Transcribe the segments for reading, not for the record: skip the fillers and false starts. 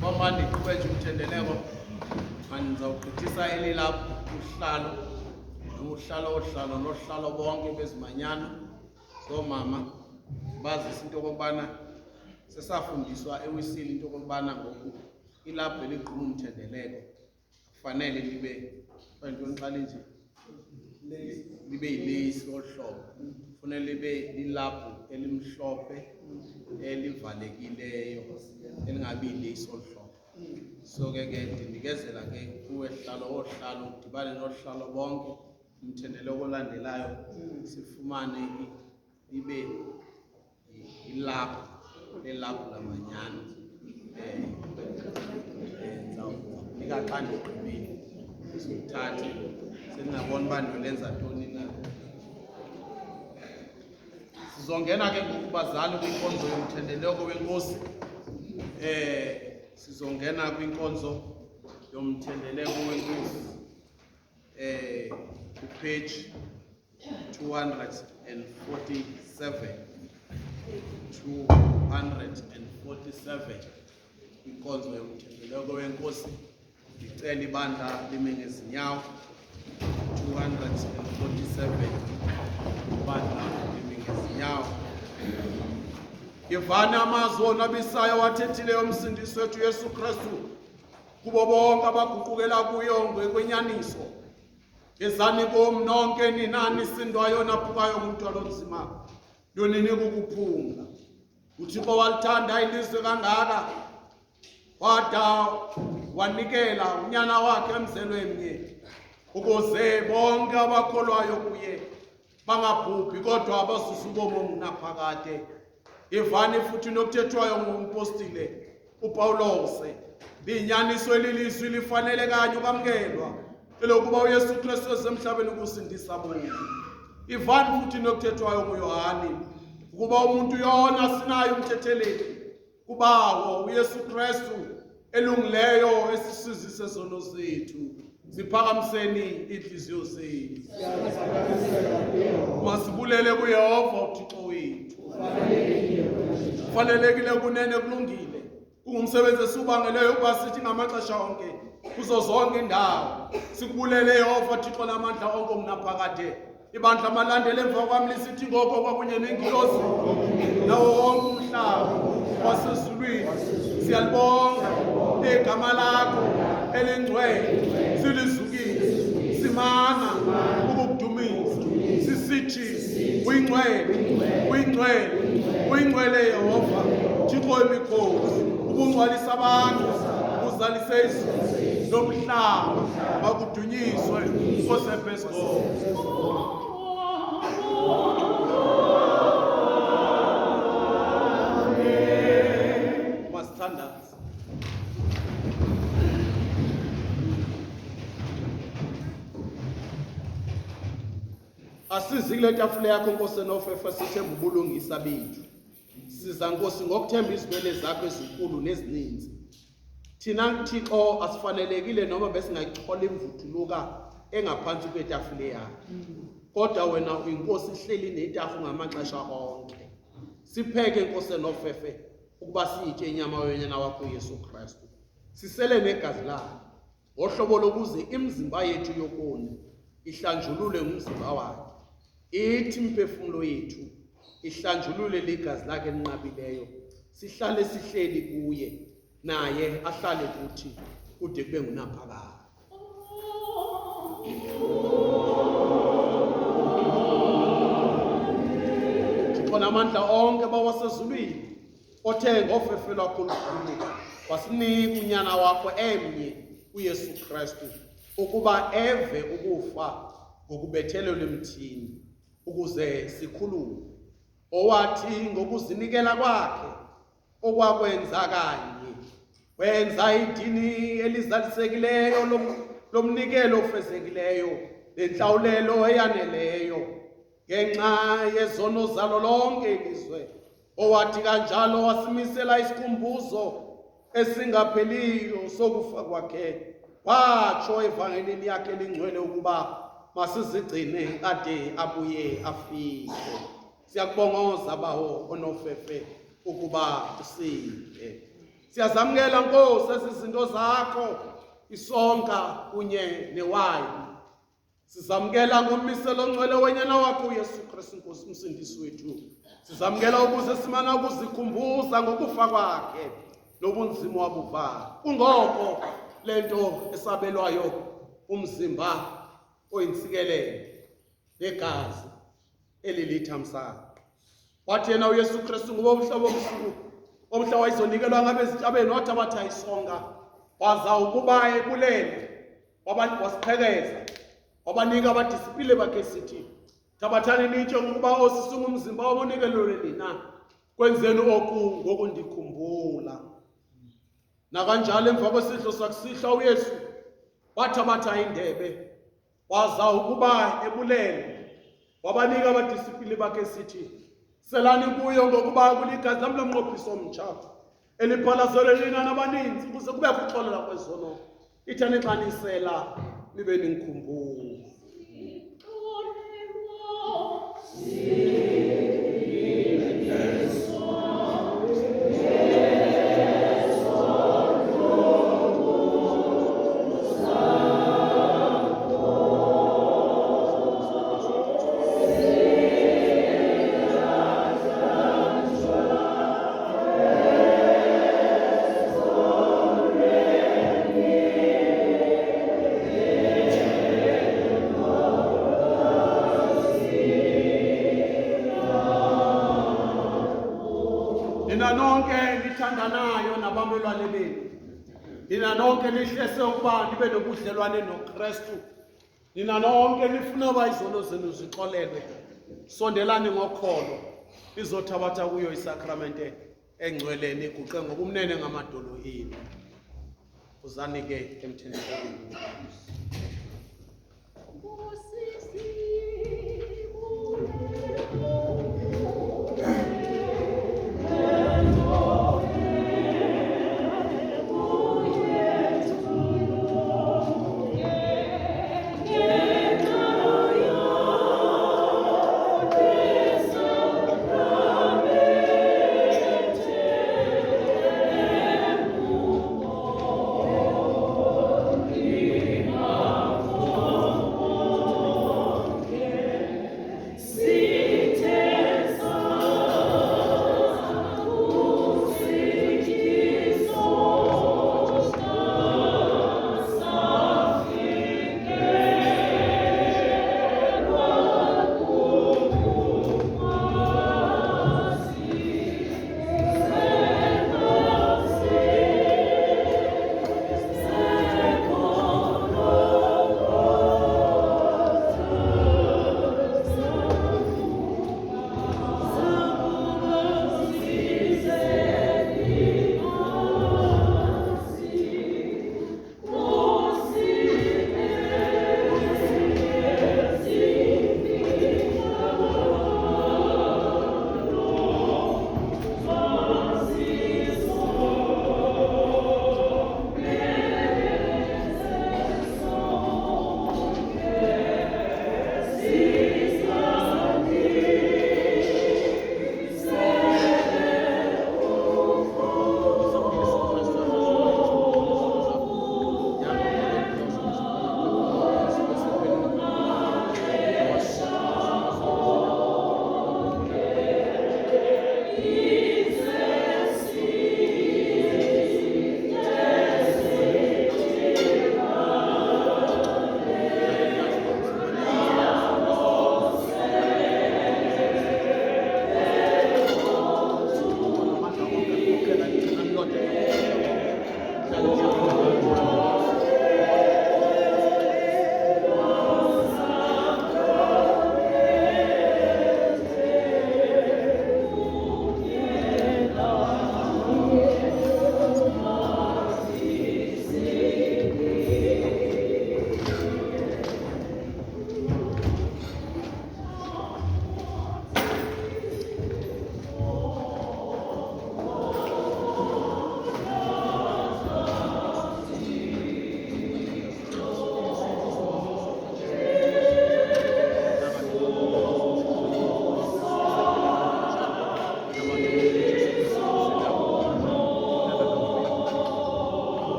Mama ndiqhubeke umthendeleko manizawugqithisa elilapho uhlalo nohlalo bonke bezimanyano. So mama bazisa into okubana sesafundiswa ewisile into okubana ngoku ilapho eliqhuma umthendeleko kufanele libe kwantoni xa linje libe yileyisi ohlobo, kufanele libe lilapho elimhlophe elivalekileyo elingabi yileyisi ohlobo. So ke ndinikezela ke kuwe hlalo udibane nohlalo bonke umthendeleko olandelayo sifumane ibe ilaphu lamanyano ndizawunika xa ndigqibile sizithathe seningabona uba ndolenza ntoni na. Sizongena ke ngokubazali kwinkonzo yomthendeleko wenkosi. Sizongena kwinkonzo yomthendeleko wenkosi kupage 247 inkonzo yomthendeleko wenkosi. Ndicela ibandla lime ngezinyawo. 247 ibandla lime ngezinyawo. Yevani amazwi onabisayo wathethileyo umsindisi wethu Yesu Kristu kubo bonke abaguqukela kuyo ngokwenyaniso. Gezani kum nonke nina nisindwayo naphukayo ngumthwalo onzima, yonini kukuphunga. uThixo walithanda ilizwe kangaka wada wanikela unyana wakhe emzelweni ukuze bonke abakholwayo kuye bangabhubhi kodwa abasusa ubomi obunaphakade. Ivani futhi nokuthethwayo ngumpostile uPawulose linyaniso elilizwi lifanele kanye ukwamkelwa elokuba uYesu Kristu esemhlabeni ukusindisa bonke. Ivani futhi nokuthethwayo nguYohane ukuba umuntu yona sinayo umthetheleli kubawo uYesu Kristu elungileyo esisizise izono zethu. Ziphakamiseni inhliziyo zethu. Masibulele kuYehova uThixo wethu. Kufanelekile kunene kulungile. Kungumsebenzi esubangeleyo ukuba sithi ngamaxesha onke kuzo zonke indawo sikubulele Yehova Thixo lamandla onke omnaphakade. Ibandla amalandela emva kwami lisithi ngoko kwakunye nengilosi nawo wonke umhlaba wasezulwini siyalibonga igama lakho elingcwele silizukile simana ukukudumisa sisithi uyingcwele Yehova Thixo wemikhosi ubungcwalisa abantu uzalise izulu nomhlaba makudunyiswe kosephesiko. Masithandaze. Asizi kule tafule yakho Nkosi enofefe sithemba ubulungisa bethu. Siza Nkosi ngokuthemba izibele zakho ezinkulu nezininzi. Thina Thixo asifanelekile noma besingayichola imvuthuluka engaphansi kwetafule yakho. Kodwa wena uyinkosi ihleli netafu ngamaxesha onke. Sipheke Nkosi enofefe ukuba siyitye inyama yonyana wakho Yesu Kristu. Sisele negazi lakhe ngohlobo lokuze imizimba yethu yokoni ihlanjulule ngumzimba wakhe. Ithi imphefumulo yethu ihlanjulule ligazi lakhe elinqabileyo. Sihlale sihleli kuye naye ahlale kuthi kude kube ngunaphakade. Thixo namandla onke bawasezulwini othe ngofefe lwakho olukhulu wasinika unyana wakho emnye uYesu Kristu ukuba eve ukufa ngokubethelelwa emthini ukuze sikhulume. Owathi ngokuzinikela kwakhe okwakwenza kanye wenza idini elizalisekileyo lomnikelo ofezekileyo lenhlawulelo eyaneleyo ngenxa yezono zalo lonke ilizwe. Owathi kanjalo wasimisela isikhumbuzo esingapheliyo sokufa kwakhe. Watsho evangelini yakhe elingcwele ukuba masizigcine kade abuye afike. Siyakubongoza bawo onofefe ukuba usinde. Siyazamkela Nkosi ezi zinto zakho, isonka kunye newayini. Sizamkela ngommiselo ongcwele wenyana wakho uYesu Kristu Nkosi umsindisi wethu. Sizamkela ukuze simana ukuzikhumbuza ngokufa kwakhe nobunzima wabuva. Kungoko lento esabelwayo umzimba oyinsikelelo negazi elilithamsanqa. Wathi yena uYesu Kristu ngoba umhlaba omsuku omhla wayizonikelwa ngabezitshabeni wathi abatha isonka waza ukuba ebulele wasiqhekeza wabanika abadisipile bakhe esithi thabathani nitsho ngokuba osisi umzimba wabonikelwe nina kwenzeni oku ngokundikhumbula. Nakanjalo emva kwesidlo sakusihla uYesu wathabatha indebe waza ukuba ebulele wabanika abadisipili bakhe esithi selani kuyo ngokuba kuligazi lami lomnqophiso omtsha eliphalazelwe nina nabaninzi ukuze kube kuxolela kwezono. Ithani xanisela nibe ningikhumbuza. Nina nonke nithandanayo nabamelwane benu, nina nonke nihlese ukuba nibe nobudlelwane noKristu, nina nonke nifuna uba izono zenu zixolelwe, sondelani ngokholo nizothabatha kuyo isakramente engcwele niguqe ngobumnene ngamadolo enu. Uzani ke emthethweni.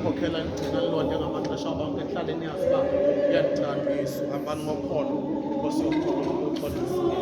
uyanikhokhela nigcina nilonde ngamaxesha onke nihlale niyazi uba uyandithanda uyesu hambani ngokholo Nkosi yokholo ukholisiwe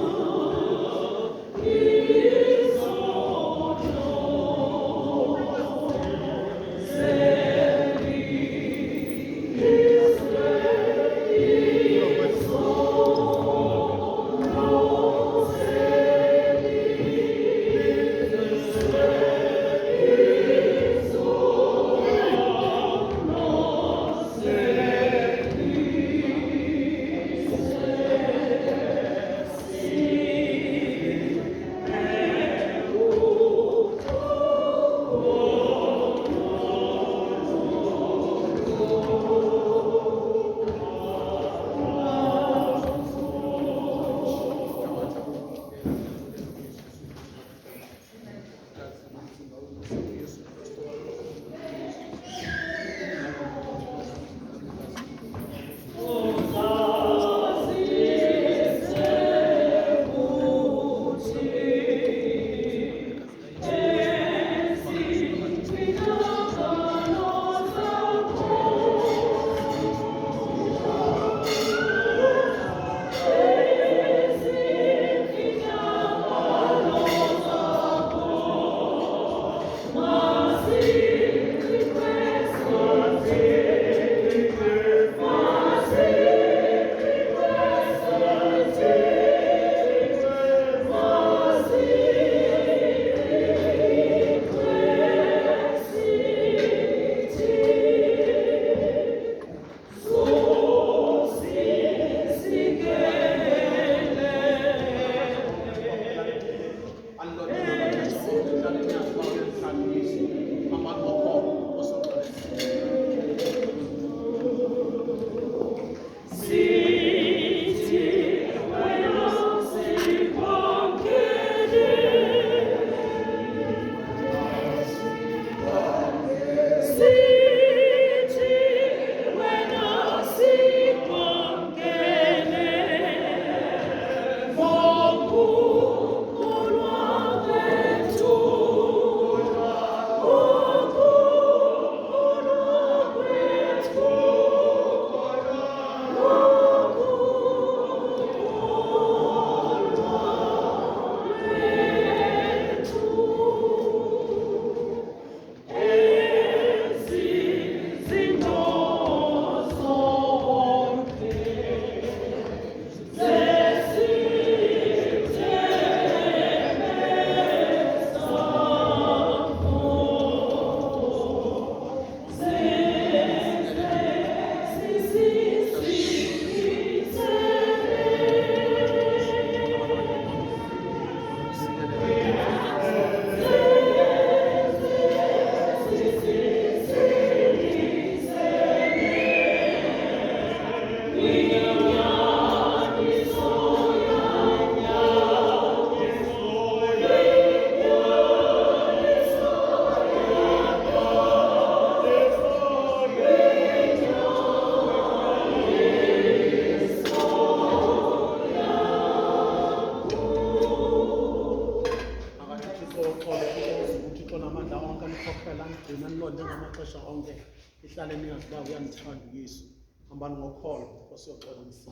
ihlale niyazi uba uyandithanda uyesu hambani ngokholo Nkosi yoxolisa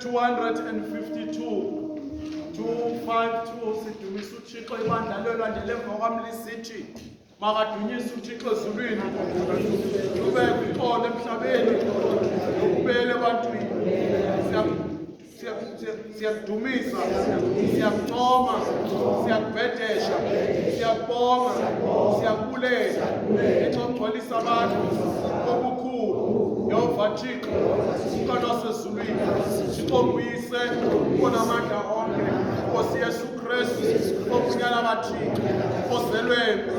252 252 sidumisa uThixo ibandla lwelandela emva kwami lisithi makadunyiswe uThixo ezulwini kubekwe ikhona emhlabeni nokubele ebantwini siyakudumisa siyakuncoma siyakubhedesha siyakubonga siyakubulela engcongcolisa abantu okukhulu Yehova Thixo unkana wasezulwini Thixo nguyise onamandla onke Nkosi Yesu Kristu okunyana kaThixo ozelwembe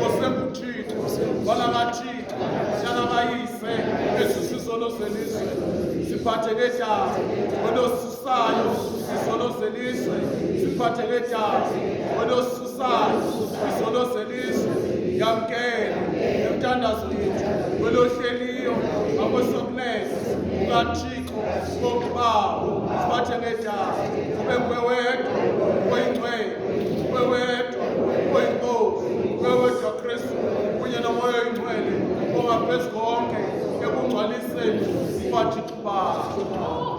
osenguThixo wala kaThixo nyana kayise esisizono zelizwe siphatheke njani onosisayo izono zelizwe siphatheke njani onosisayo izono zelizwe yamkele emthandazo yethu welohleliyo akwesokunene ukaThixo kokubawo siphatheke njani ube nguwe wedwa oyingcwele ube wedwa oyinkosi ube wedwa Kristu kunye nomoya oyingcwele ongaphezu konke ekungcwaliseni ubaThixo bakho